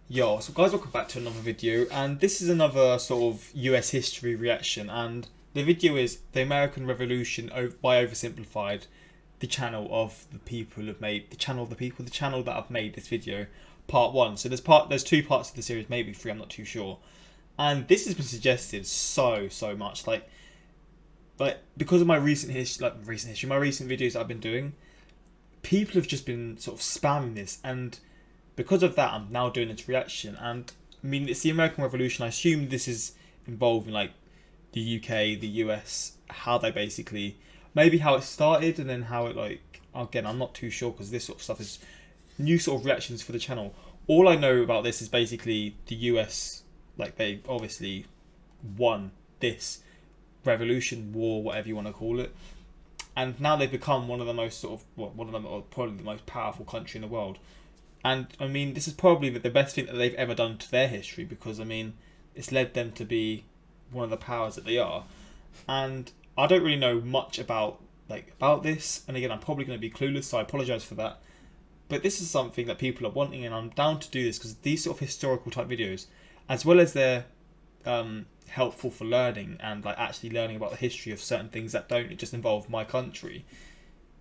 Yo, so guys, welcome back to another video, and this is another sort of US history reaction, and the video is The American Revolution by Oversimplified, the channel of the people who have made, the channel that have made this video, part one. So there's two parts of the series, maybe three, I'm not too sure. And this has been suggested so much, like because of my recent history, my recent videos that I've been doing, people have just been sort of spamming this, and because of that, I'm now doing this reaction. And I mean, it's the American Revolution. I assume this is involving like the UK, the US, how they basically, maybe how it started, and then how it, like, again, I'm not too sure because this sort of stuff is new sort of reactions for the channel. All I know about this is basically the US, like, they obviously won this revolution, war, whatever you want to call it, and now they've become one of the most sort of, well, one of them, or probably the most powerful country in the world. And I mean, this is probably the best thing that they've ever done to their history, because I mean, it's led them to be one of the powers that they are. And I don't really know much about this, and again, I'm probably going to be clueless, so I apologize for that. But this is something that people are wanting, and I'm down to do this because these sort of historical type videos, as well as they're helpful for learning and like actually learning about the history of certain things that don't just involve my country,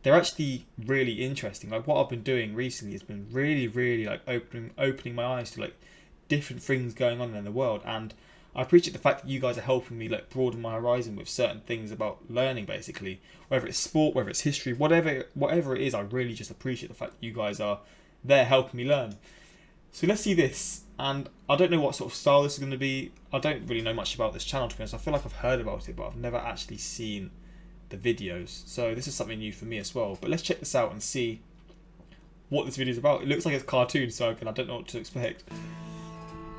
they're actually really interesting. Like, what I've been doing recently has been really like opening my eyes to like different things going on in the world, and I appreciate the fact that you guys are helping me like broaden my horizon with certain things about learning, basically, whether it's sport, whether it's history, whatever it is. I really just appreciate the fact that you guys are there helping me learn. So let's see this, and I don't know what sort of style this is going to be. I don't really know much about this channel, to be honest. I feel like I've heard about it, but I've never actually seen the videos, so this is something new for me as well. But let's check this out and see what this video is about. It looks like it's a cartoon, so again, I don't know what to expect.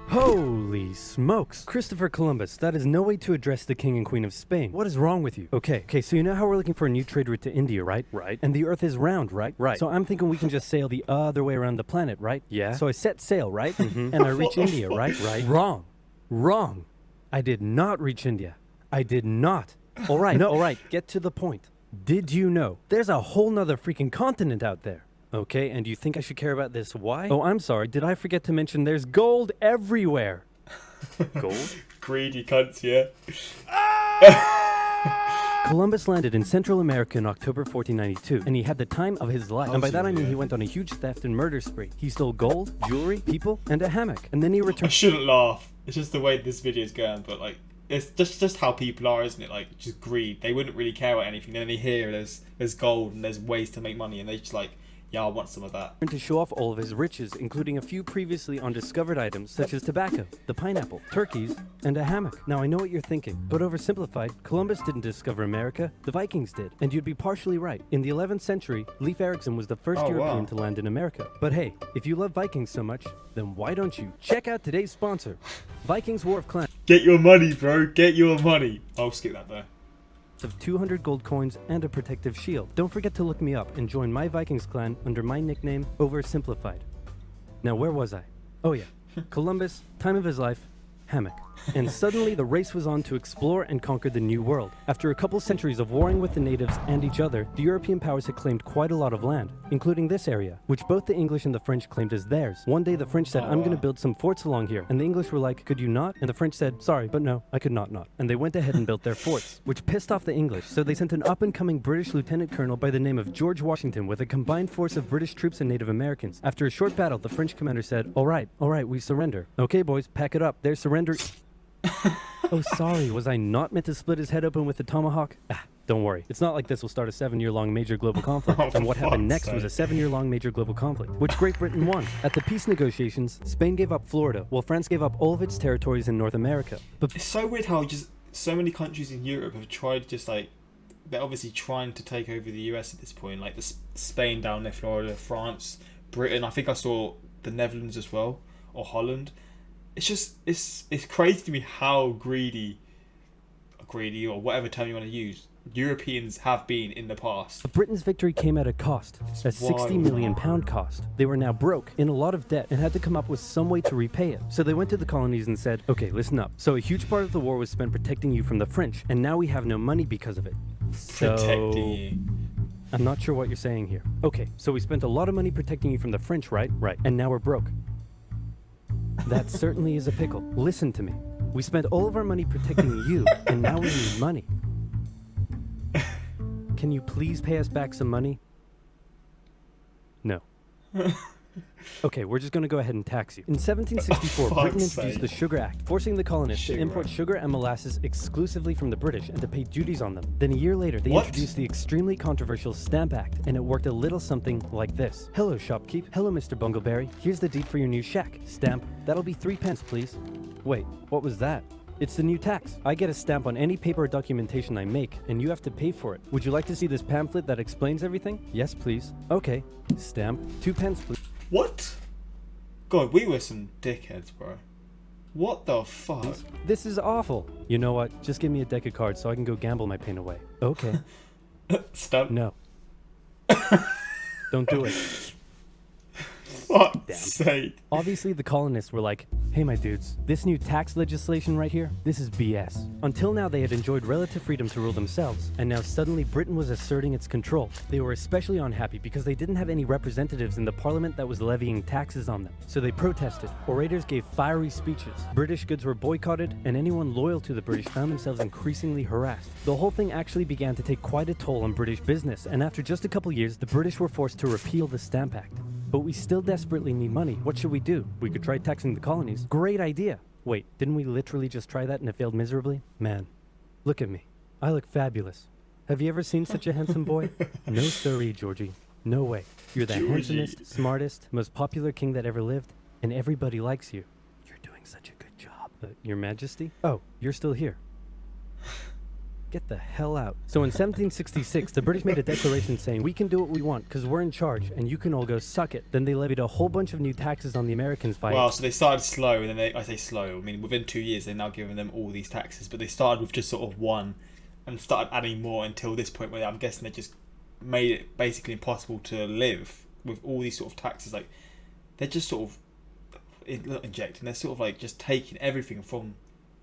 Holy smokes. Christopher Columbus, that is no way to address the King and Queen of Spain. What is wrong with you? Okay, so you know how we're looking for a new trade route to India, right? Right. And the earth is round, right? Right. So I'm thinking we can just sail the other way around the planet, right? Yeah. So I set sail, right? And I reach India, right? Right. Wrong. I did not reach India. I did not. All right, get to the point. Did you know there's a whole nother freaking continent out there? Okay, and do you think I should care about this? Why? Oh, I'm sorry. Did I forget to mention there's gold everywhere? Gold? Greedy cunts, yeah. Columbus landed in Central America in October 1492, and he had the time of his life. And by that I mean he went on a huge theft and murder spree. He stole gold, jewelry, people, and a hammock. And then he I returned. shouldn't laugh. It's just the way this video is going, but like, it's just how people are, isn't it? Like, just greed. They wouldn't really care about anything. Then they hear there's gold and there's ways to make money, and they just like, yeah, I want some of that. To show off all of his riches, including a few previously undiscovered items such as tobacco, the pineapple, turkeys, and a hammock. Now I know what you're thinking, but oversimplified, Columbus didn't discover America, the Vikings did. And you'd be partially right. In the 11th century, Leif Erikson was the first European to land in America. But hey, if you love Vikings so much, then why don't you check out today's sponsor, Vikings War of Clans. Get your money, bro. Get your money. I'll skip that there. Of 200 gold coins and a protective shield. Don't forget to look me up and join my Vikings clan under my nickname, Oversimplified. Now where was I? Oh yeah, Columbus, time of his life, hammock. And suddenly the race was on to explore and conquer the new world. After a couple centuries of warring with the natives and each other, the European powers had claimed quite a lot of land, including this area, which both the English and the French claimed as theirs. One day the French said, I'm gonna build some forts along here. And the English were like, could you not? And the French said, sorry, but no, I could not. And they went ahead and built their forts, which pissed off the English. So they sent an up-and-coming British lieutenant colonel by the name of George Washington with a combined force of British troops and Native Americans. After a short battle, the French commander said, all right, we surrender. Okay, boys, pack it up. There's surrender. Oh, sorry, was I not meant to split his head open with a tomahawk? Don't worry. It's not like this will start a 7-year-long major global conflict. And what happened next was a 7-year-long major global conflict, which Great Britain won. At the peace negotiations, Spain gave up Florida, while France gave up all of its territories in North America. But it's so weird how just so many countries in Europe have tried, just like, they're obviously trying to take over the US at this point. Like the Spain down there, Florida, France, Britain. I think I saw the Netherlands as well, or Holland. It's just, it's crazy to me how greedy, or whatever term you want to use, Europeans have been in the past. Britain's victory came at a cost, a £60 million cost. They were now broke, in a lot of debt, and had to come up with some way to repay it. So they went to the colonies and said, okay, listen up. So a huge part of the war was spent protecting you from the French, and now we have no money because of it. Protecting you. I'm not sure what you're saying here. Okay, so we spent a lot of money protecting you from the French, right? Right. And now we're broke. That certainly is a pickle. Listen to me. We spent all of our money protecting you, and now we need money. Can you please pay us back some money? No. Okay, we're just going to go ahead and tax you. In 1764, Britain introduced the Sugar Act, forcing the colonists to import sugar and molasses exclusively from the British and to pay duties on them. Then a year later, they introduced the extremely controversial Stamp Act, and it worked a little something like this. Hello, shopkeep. Hello, Mr. Bungleberry. Here's the deed for your new shack. Stamp. That'll be 3 pence, please. Wait, what was that? It's the new tax. I get a stamp on any paper or documentation I make, and you have to pay for it. Would you like to see this pamphlet that explains everything? Yes, please. Okay. Stamp. 2 pence, please. What? God, we were some dickheads, bro. What the fuck? This is awful. You know what? Just give me a deck of cards so I can go gamble my pain away. Okay. Stamp. No. Don't do it. Fuck's sake. Obviously, the colonists were like, hey, my dudes, this new tax legislation right here, this is BS. Until now, they had enjoyed relative freedom to rule themselves, and now suddenly Britain was asserting its control. They were especially unhappy because they didn't have any representatives in the parliament that was levying taxes on them. So they protested. Orators gave fiery speeches. British goods were boycotted, and anyone loyal to the British found themselves increasingly harassed. The whole thing actually began to take quite a toll on British business, and after just a couple years, the British were forced to repeal the Stamp Act. But we still desperately need money. What should we do? We could try taxing the colonies. Great idea. Wait, didn't we literally just try that and it failed miserably? Man, look at me. I look fabulous. Have you ever seen such a handsome boy? No siree, Georgie. No way. You're the handsomest, smartest, most popular king that ever lived, and everybody likes you. You're doing such a good job. Your Majesty? Oh, you're still here. Get the hell out. So in 1766, the British made a declaration saying, we can do what we want because we're in charge and you can all go suck it. Then they levied a whole bunch of new taxes on the Americans via... Wow, so they started slow and then I say slow, I mean within 2 years they're now giving them all these taxes, but they started with just sort of one and started adding more until this point where I'm guessing they just made it basically impossible to live with all these sort of taxes. Like, they're just sort of injecting, they're sort of like just taking everything from,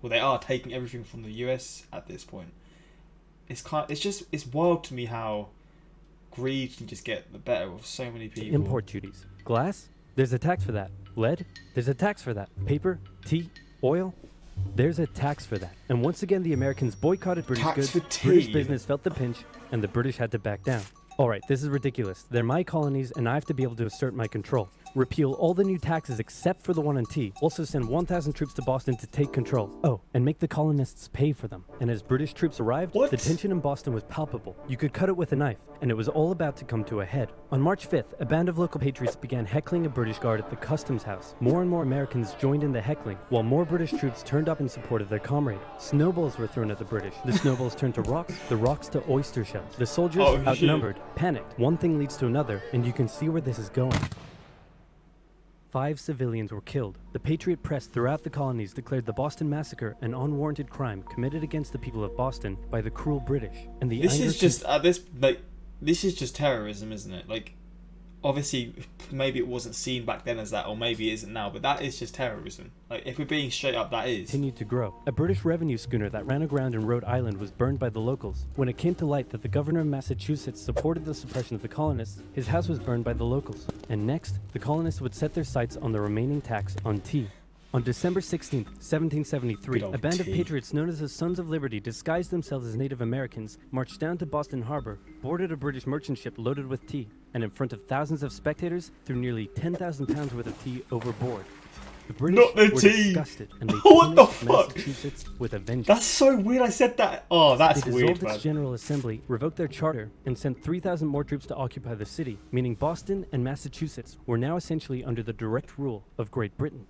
well, they are taking everything from the US at this point. It's wild to me how greed can just get the better of so many people. Import duties. Glass? There's a tax for that. Lead? There's a tax for that. Paper? Tea? Oil? There's a tax for that. And once again, the Americans boycotted British Tax goods. for tea. British business felt the pinch, and the British had to back down. All right, this is ridiculous. They're my colonies, and I have to be able to assert my control. Repeal all the new taxes except for the one on tea. Also send 1,000 troops to Boston to take control. Oh, and make the colonists pay for them. And as British troops arrived, the tension in Boston was palpable. You could cut it with a knife, and it was all about to come to a head. On March 5th, a band of local patriots began heckling a British guard at the customs house. More and more Americans joined in the heckling, while more British troops turned up in support of their comrade. Snowballs were thrown at the British. The snowballs turned to rocks, the rocks to oyster shells. The soldiers, outnumbered, panicked. One thing leads to another, and you can see where this is going. 5 civilians were killed. The Patriot press throughout the colonies declared the Boston Massacre an unwarranted crime committed against the people of Boston by the cruel British. And the this is just this is just terrorism, isn't it? Like, obviously, maybe it wasn't seen back then as that, or maybe it isn't now, but that is just terrorism. Like, if we're being straight up, that is. Continued to grow. A British revenue schooner that ran aground in Rhode Island was burned by the locals. When it came to light that the governor of Massachusetts supported the suppression of the colonists, his house was burned by the locals. And next, the colonists would set their sights on the remaining tax on tea. On December 16, 1773, a band of patriots known as the Sons of Liberty, disguised themselves as Native Americans, marched down to Boston Harbor, boarded a British merchant ship loaded with tea, and in front of thousands of spectators, threw nearly 10,000 pounds worth of tea overboard. The British were disgusted, and they punished Massachusetts with a vengeance. That's so weird. I said that. Oh, that's weird, man. They dissolved its General Assembly, revoked their charter, and sent 3,000 more troops to occupy the city, meaning Boston and Massachusetts were now essentially under the direct rule of Great Britain.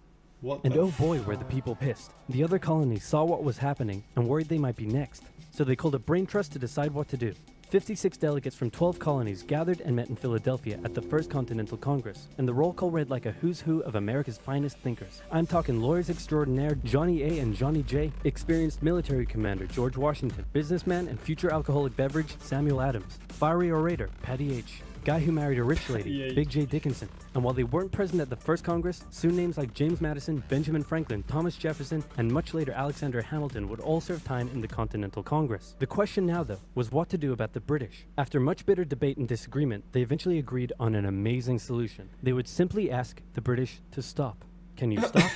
And oh boy, were the people pissed. The other colonies saw what was happening and worried they might be next. So they called a brain trust to decide what to do. 56 delegates from 12 colonies gathered and met in Philadelphia at the First Continental Congress, and the roll call read like a who's who of America's finest thinkers. I'm talking lawyers extraordinaire Johnny A. and Johnny J., experienced military commander George Washington, businessman and future alcoholic beverage Samuel Adams, fiery orator Patty H., guy who married a rich lady, Big J. Dickinson. And while they weren't present at the first Congress, soon names like James Madison, Benjamin Franklin, Thomas Jefferson, and much later Alexander Hamilton would all serve time in the Continental Congress. The question now, though, was what to do about the British. After much bitter debate and disagreement, they eventually agreed on an amazing solution. They would simply ask the British to stop. Can you stop?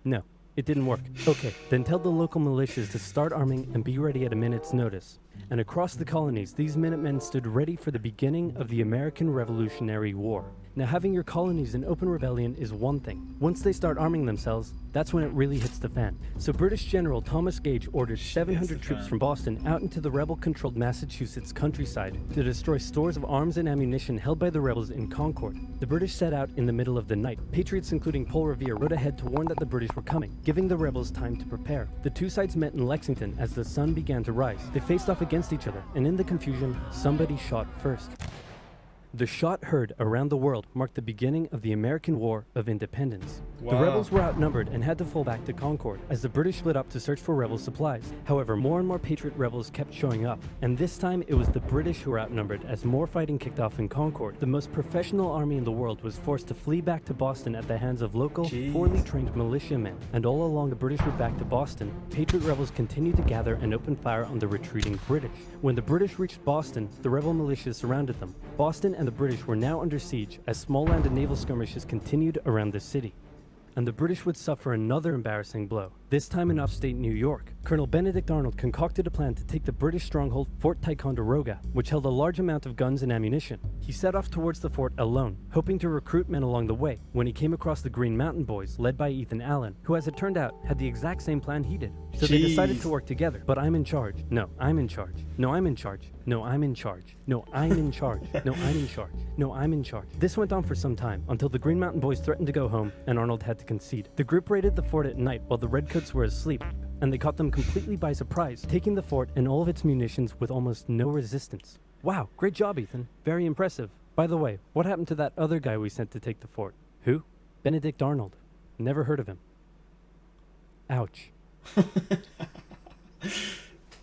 No, it didn't work. Okay, then tell the local militias to start arming and be ready at a minute's notice. And across the colonies, these Minutemen stood ready for the beginning of the American Revolutionary War. Now, having your colonies in open rebellion is one thing. Once they start arming themselves, that's when it really hits the fan. So British General Thomas Gage ordered 700 troops from Boston out into the rebel-controlled Massachusetts countryside to destroy stores of arms and ammunition held by the rebels in Concord. The British set out in the middle of the night. Patriots including Paul Revere rode ahead to warn that the British were coming, giving the rebels time to prepare. The two sides met in Lexington as the sun began to rise. They faced off against each other, and in the confusion, somebody shot first. The shot heard around the world marked the beginning of the American War of Independence. Wow. The rebels were outnumbered and had to fall back to Concord as the British split up to search for rebel supplies. However, more and more Patriot rebels kept showing up, and this time it was the British who were outnumbered as more fighting kicked off in Concord. The most professional army in the world was forced to flee back to Boston at the hands of local, poorly trained militiamen. And all along the British route back to Boston, Patriot rebels continued to gather and open fire on the retreating British. When the British reached Boston, the rebel militias surrounded them. Boston and the British were now under siege as small land and naval skirmishes continued around the city. And the British would suffer another embarrassing blow, this time in upstate New York. Colonel Benedict Arnold concocted a plan to take the British stronghold Fort Ticonderoga, which held a large amount of guns and ammunition. He set off towards the fort alone, hoping to recruit men along the way, when he came across the Green Mountain Boys, led by Ethan Allen, who, as it turned out, had the exact same plan he did. So they decided to work together. But I'm in charge. No, I'm in charge. No, I'm in charge. No, I'm in charge. No, I'm in charge. No, I'm in charge. No, I'm in charge. This went on for some time, until the Green Mountain Boys threatened to go home, and Arnold had to concede. The group raided the fort at night while the Redcoats were asleep, and they caught them completely by surprise, taking the fort and all of its munitions with almost no resistance. Wow, great job, Ethan. Very impressive. By the way, what happened to that other guy we sent to take the fort? Who? Benedict Arnold. Never heard of him. Ouch.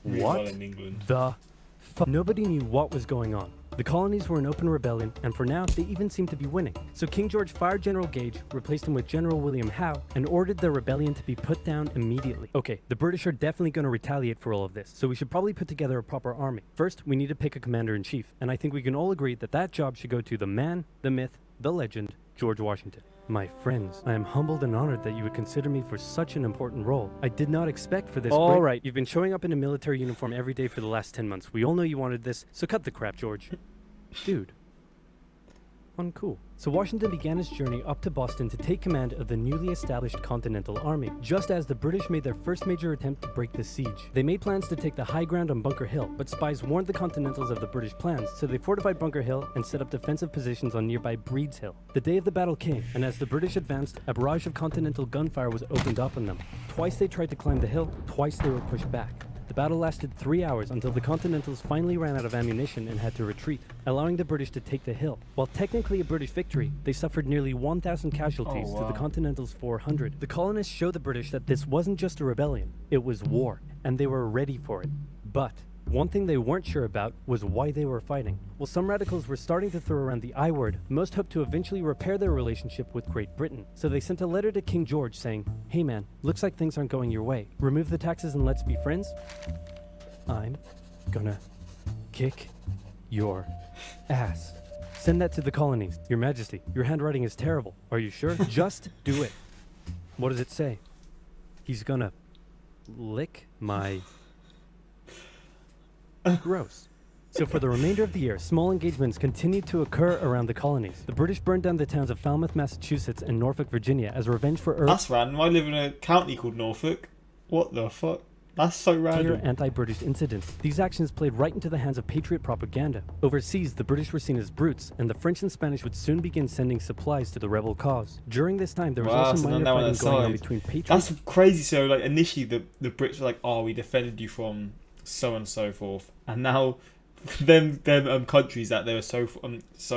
What in England. the fuck? Nobody knew what was going on. The colonies were in open rebellion, and for now, they even seemed to be winning. So King George fired General Gage, replaced him with General William Howe, and ordered the rebellion to be put down immediately. Okay, the British are definitely going to retaliate for all of this, so we should probably put together a proper army. First, we need to pick a commander-in-chief, and I think we can all agree that that job should go to the man, the myth, the legend, George Washington. My friends, I am humbled and honored that you would consider me for such an important role. I did not expect for this. All right, you've been showing up in a military uniform every day for the last 10 months. We all know you wanted this, so cut the crap, George. Dude. Uncool. So Washington began his journey up to Boston to take command of the newly established Continental Army, just as the British made their first major attempt to break the siege. They made plans to take the high ground on Bunker Hill, but spies warned the Continentals of the British plans, so they fortified Bunker Hill and set up defensive positions on nearby Breed's Hill. The day of the battle came, and as the British advanced, a barrage of Continental gunfire was opened up on them. Twice they tried to climb the hill, twice they were pushed back. The battle lasted 3 hours until the Continentals finally ran out of ammunition and had to retreat, allowing the British to take the hill. While technically a British victory, they suffered nearly 1,000 casualties to the Continentals' 400. The colonists showed the British that this wasn't just a rebellion, it was war, and they were ready for it. But one thing they weren't sure about was why they were fighting. While some radicals were starting to throw around the I word, most hoped to eventually repair their relationship with Great Britain. So they sent a letter to King George saying, "Hey man, looks like things aren't going your way. Remove the taxes and let's be friends? I'm gonna kick your ass." Send that to the colonies. Your Majesty, your handwriting is terrible. Are you sure? Just do it. What does it say? He's gonna lick my... Gross. So for the remainder of the year, small engagements continued to occur around the colonies. The British burned down the towns of Falmouth, Massachusetts and Norfolk, Virginia as revenge for That's random. I live in a county called Norfolk. What the fuck? That's so random. Anti-British incidents. These actions played right into the hands of patriot propaganda. Overseas, the British were seen as brutes, and the French and Spanish would soon begin sending supplies to the rebel cause. During this time, there was also minor fighting going on between patriots. That's crazy. So, like, initially, the Brits were like, "Oh, we defended you from so and so forth," and now them countries that they were so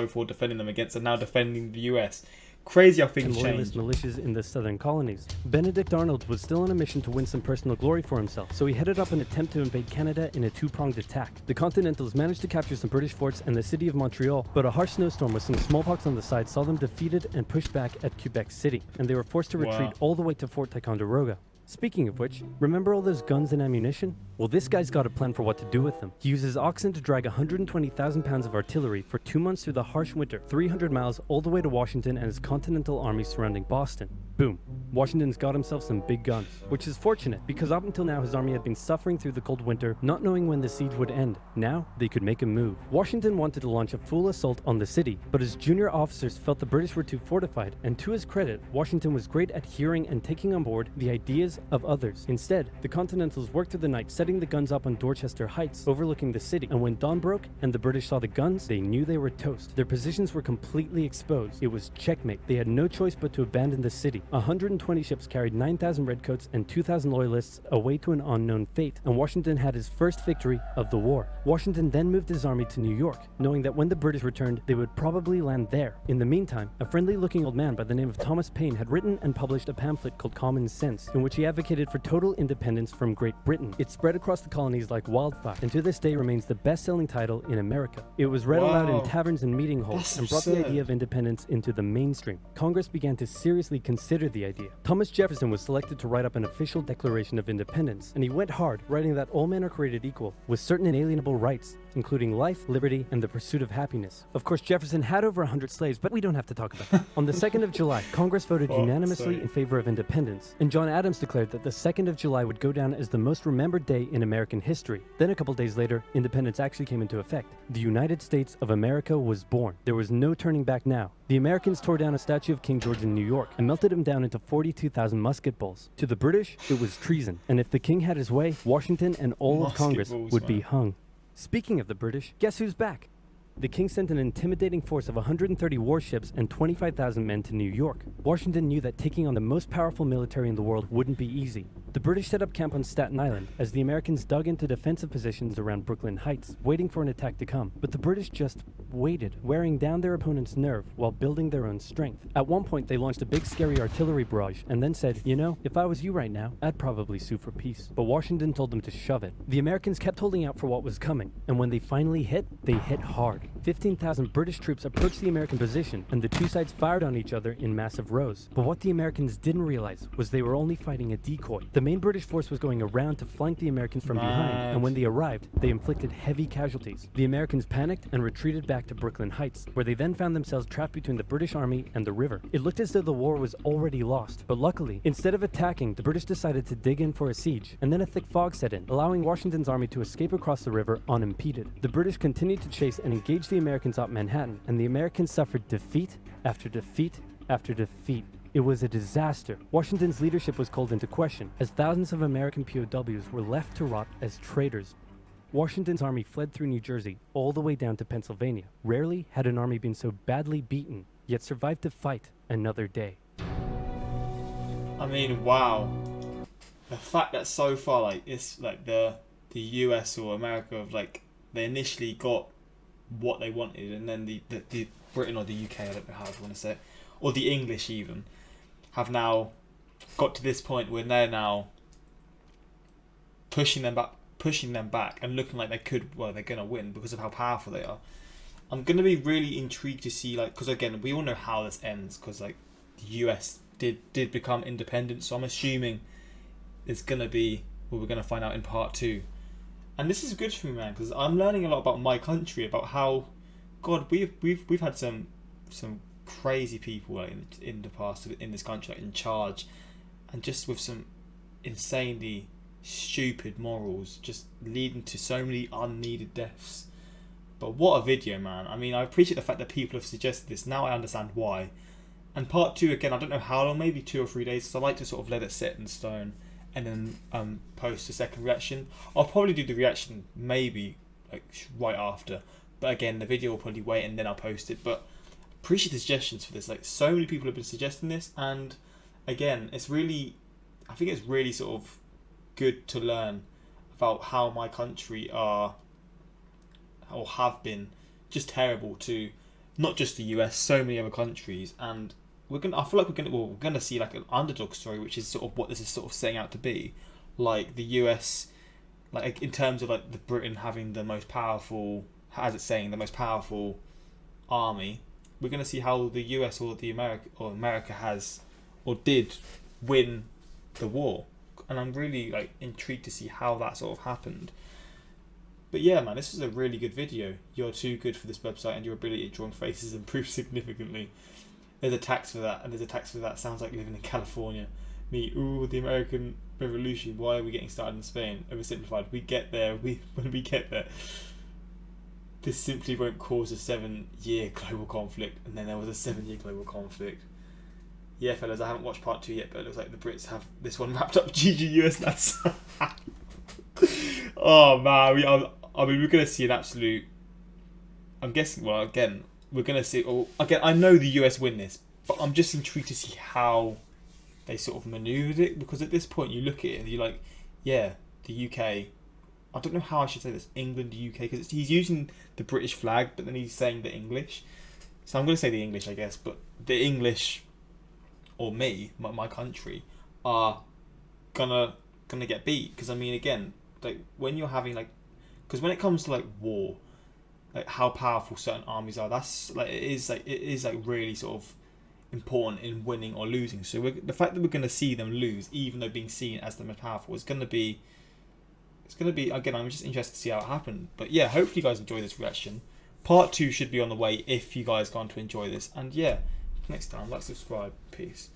for defending them against are now defending the US. Crazy how things change. Militias in the southern colonies. Benedict Arnold was still on a mission to win some personal glory for himself, so he headed up an attempt to invade Canada in a two-pronged attack. The Continentals managed to capture some British forts and the city of Montreal, but a harsh snowstorm with some smallpox on the side saw them defeated and pushed back at Quebec City, and they were forced to retreat all the way to Fort Ticonderoga. Speaking of which, remember all those guns and ammunition? Well, this guy's got a plan for what to do with them. He uses oxen to drag 120,000 pounds of artillery for 2 months through the harsh winter, 300 miles all the way to Washington and his Continental Army surrounding Boston. Boom. Washington's got himself some big guns, which is fortunate because up until now his army had been suffering through the cold winter, not knowing when the siege would end. Now, they could make a move. Washington wanted to launch a full assault on the city, but his junior officers felt the British were too fortified, and to his credit, Washington was great at hearing and taking on board the ideas of others. Instead, the Continentals worked through the night setting the guns up on Dorchester Heights, overlooking the city, and when dawn broke and the British saw the guns, they knew they were toast. Their positions were completely exposed. It was checkmate. They had no choice but to abandon the city. 120 ships carried 9,000 redcoats and 2,000 loyalists away to an unknown fate, and Washington had his first victory of the war. Washington then moved his army to New York, knowing that when the British returned, they would probably land there. In the meantime, a friendly-looking old man by the name of Thomas Paine had written and published a pamphlet called Common Sense, in which he advocated for total independence from Great Britain. It spread across the colonies like wildfire, and to this day remains the best-selling title in America. It was read aloud in taverns and meeting halls, and brought the idea of independence into the mainstream. Congress began to seriously consider the idea. Thomas Jefferson was selected to write up an official Declaration of Independence, and he went hard, writing that all men are created equal, with certain inalienable rights, including life, liberty, and the pursuit of happiness. Of course, Jefferson had over 100 slaves, but we don't have to talk about that. On the 2nd of July, Congress voted unanimously in favor of independence, and John Adams declared that the 2nd of July would go down as the most remembered day in American history. Then a couple days later, independence actually came into effect. The United States of America was born. There was no turning back now. The Americans tore down a statue of King George in New York and melted him down into 42,000 musket balls. To the British, it was treason, and if the king had his way, Washington and all of Congress would be hung. Speaking of the British, guess who's back? The king sent an intimidating force of 130 warships and 25,000 men to New York. Washington knew that taking on the most powerful military in the world wouldn't be easy. The British set up camp on Staten Island as the Americans dug into defensive positions around Brooklyn Heights, waiting for an attack to come. But the British just waited, wearing down their opponent's nerve while building their own strength. At one point, they launched a big scary artillery barrage and then said, you know, if I was you right now, I'd probably sue for peace. But Washington told them to shove it. The Americans kept holding out for what was coming, and when they finally hit, they hit hard. 15,000 British troops approached the American position, and the two sides fired on each other in massive rows. But what the Americans didn't realize was they were only fighting a decoy. The main British force was going around to flank the Americans from behind, and when they arrived, they inflicted heavy casualties. The Americans panicked and retreated back to Brooklyn Heights, where they then found themselves trapped between the British army and the river. It looked as though the war was already lost, but luckily, instead of attacking, the British decided to dig in for a siege, and then a thick fog set in, allowing Washington's army to escape across the river unimpeded. The British continued to chase and engage the Americans up Manhattan, and the Americans suffered defeat after defeat after defeat. It was a disaster. Washington's leadership was called into question, as thousands of American POWs were left to rot as traitors. Washington's army fled through New Jersey all the way down to Pennsylvania. Rarely had an army been so badly beaten, yet survived to fight another day. I mean, wow. The fact that so far, like, it's like the US or America have, like, they initially got what they wanted, and then the Britain or the UK, I don't know how you want to say it, or the English even, have now got to this point where they're now pushing them back and looking like they're going to win because of how powerful they are. I'm going to be really intrigued to see, like, because again, we all know how this ends, because like the US did become independent, so I'm assuming it's going to be what we're going to find out in part 2. And this is good for me, man, because I'm learning a lot about my country, about how, God, we've had some crazy people, like, in the past in this country, like, in charge, and just with some insanely stupid morals, just leading to so many unneeded deaths. But what a video, man. I mean, I appreciate the fact that people have suggested this. Now I understand why. And part 2, again, I don't know how long, maybe 2 or 3 days, so I like to sort of let it set in stone and then post a second reaction. I'll probably do the reaction maybe like right after, but again, the video will probably wait and then I'll post it. But appreciate the suggestions for this. Like, so many people have been suggesting this, and again, I think it's really sort of good to learn about how my country are or have been just terrible to not just the US, so many other countries. And I feel like we're gonna see like an underdog story, which is sort of what this is sort of setting out to be. Like the US, like in terms of like the Britain having the most powerful, as it's saying, the most powerful army. We're gonna see how the US or America has or did win the war, and I'm really like intrigued to see how that sort of happened. But yeah, man, this is a really good video. You're too good for this website, and your ability at drawing faces improved significantly. There's a tax for that, and there's a tax for that. Sounds like living in California. Me, ooh, the American Revolution. Why are we getting started in Spain? Oversimplified. We get there. When we get there, this simply won't cause a 7-year global conflict. And then there was a 7-year global conflict. Yeah, fellas, I haven't watched part 2 yet, but it looks like the Brits have this one wrapped up. GG US nuts. Oh man, we're gonna see an absolute. I'm guessing. Well, again, we're gonna see. Or again, I know the US win this, but I'm just intrigued to see how they sort of manoeuvred it, because at this point you look at it and you're like, yeah, the UK. I don't know how I should say this. England, UK, because he's using the British flag, but then he's saying the English. So I'm gonna say the English, I guess. But the English, or me, my country, are gonna get beat, because I mean, again, like when you're having like, because when it comes to like war, like how powerful certain armies are, that's like it is like really sort of important in winning or losing. So the fact that we're going to see them lose, even though being seen as the most powerful, is going to be, again, I'm just interested to see how it happened. But yeah, hopefully you guys enjoy this reaction. Part 2 should be on the way if you guys are going to enjoy this. And yeah, next time, like, subscribe, peace.